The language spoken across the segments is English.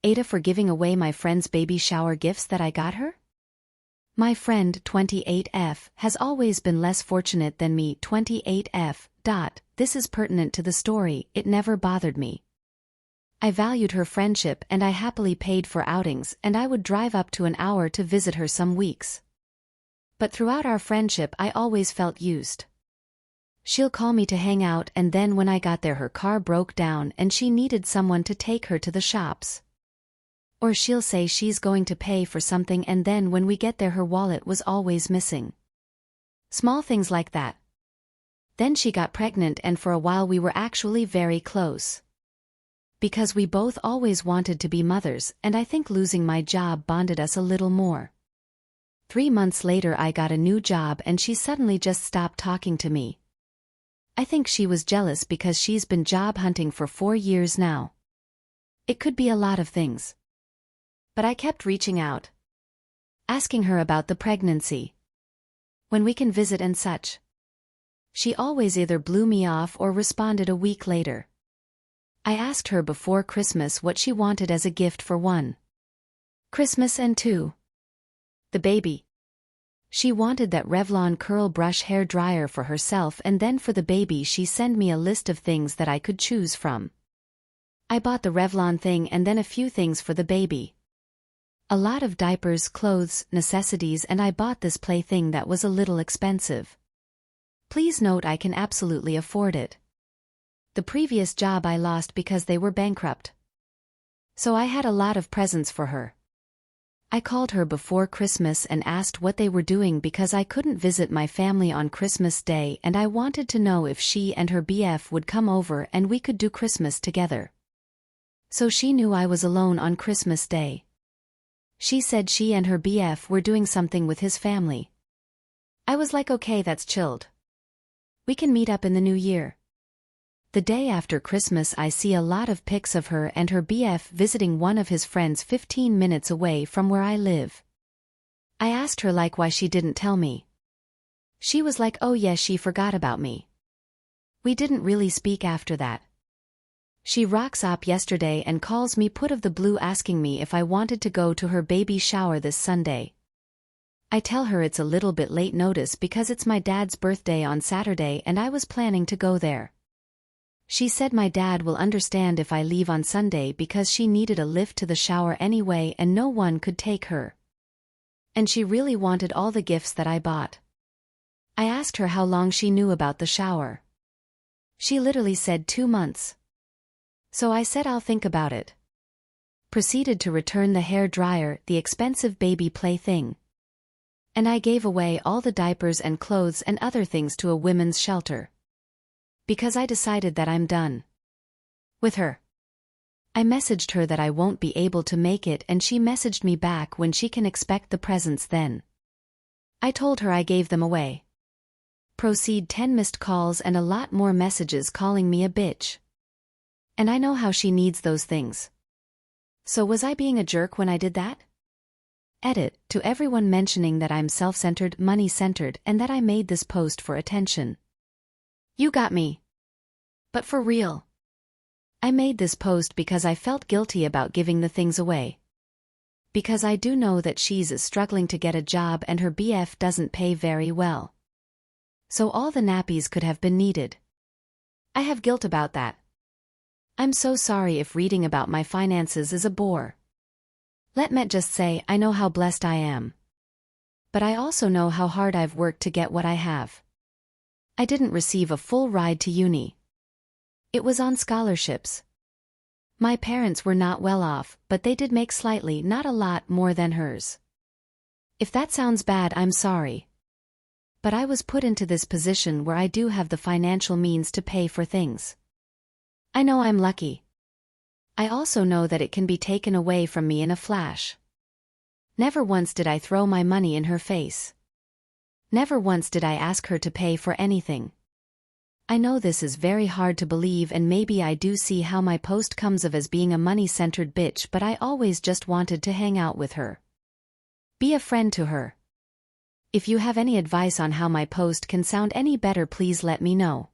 Ada for giving away my friend's baby shower gifts that I got her? My friend 28F has always been less fortunate than me 28F. This is pertinent to the story, it never bothered me. I valued her friendship and I happily paid for outings and I would drive up to an hour to visit her some weeks. But throughout our friendship I always felt used. She'll call me to hang out and then when I got there her car broke down and she needed someone to take her to the shops. Or she'll say she's going to pay for something and then when we get there her wallet was always missing. Small things like that. Then she got pregnant and for a while we were actually very close. Because we both always wanted to be mothers and I think losing my job bonded us a little more. 3 months later I got a new job and she suddenly just stopped talking to me. I think she was jealous because she's been job hunting for 4 years now. It could be a lot of things. But I kept reaching out. Asking her about the pregnancy. When we can visit and such. She always either blew me off or responded a week later. I asked her before Christmas what she wanted as a gift for 1. Christmas and 2. The baby. She wanted that Revlon curl brush hair dryer for herself and then for the baby she sent me a list of things that I could choose from. I bought the Revlon thing and then a few things for the baby. A lot of diapers, clothes, necessities and I bought this plaything that was a little expensive. Please note I can absolutely afford it. The previous job I lost because they were bankrupt. So I had a lot of presents for her. I called her before Christmas and asked what they were doing because I couldn't visit my family on Christmas Day and I wanted to know if she and her BF would come over and we could do Christmas together. So she knew I was alone on Christmas Day. She said she and her BF were doing something with his family. I was like, okay, that's chilled. We can meet up in the new year. The day after Christmas I see a lot of pics of her and her BF visiting one of his friends 15 minutes away from where I live. I asked her like why she didn't tell me. She was like, oh yes, she forgot about me. We didn't really speak after that. She rocks up yesterday and calls me out of the blue asking me if I wanted to go to her baby shower this Sunday. I tell her it's a little bit late notice because it's my dad's birthday on Saturday and I was planning to go there. She said my dad will understand if I leave on Sunday because she needed a lift to the shower anyway and no one could take her. And she really wanted all the gifts that I bought. I asked her how long she knew about the shower. She literally said 2 months. So I said I'll think about it. Proceeded to return the hair dryer, the expensive baby plaything. And I gave away all the diapers and clothes and other things to a women's shelter. Because I decided that I'm done with her. I messaged her that I won't be able to make it and she messaged me back when she can expect the presents then. I told her I gave them away. Proceed 10 missed calls and a lot more messages calling me a bitch. And I know how she needs those things. So was I being a jerk when I did that? Edit, to everyone mentioning that I'm self-centered, money-centered and that I made this post for attention. You got me. But for real. I made this post because I felt guilty about giving the things away. Because I do know that she's struggling to get a job and her BF doesn't pay very well. So all the nappies could have been needed. I have guilt about that. I'm so sorry if reading about my finances is a bore. Let me just say I know how blessed I am. But I also know how hard I've worked to get what I have. I didn't receive a full ride to uni. It was on scholarships. My parents were not well off, but they did make slightly, not a lot, more than hers. If that sounds bad, I'm sorry. But I was put into this position where I do have the financial means to pay for things. I know I'm lucky. I also know that it can be taken away from me in a flash. Never once did I throw my money in her face. Never once did I ask her to pay for anything. I know this is very hard to believe and maybe I do see how my post comes of as being a money-centered bitch, but I always just wanted to hang out with her. Be a friend to her. If you have any advice on how my post can sound any better, please let me know.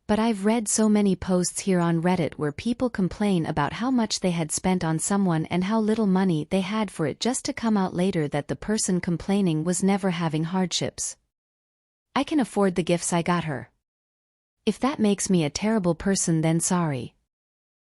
But I've read so many posts here on Reddit where people complain about how much they had spent on someone and how little money they had for it, just to come out later that the person complaining was never having hardships. I can afford the gifts I got her. If that makes me a terrible person, then sorry.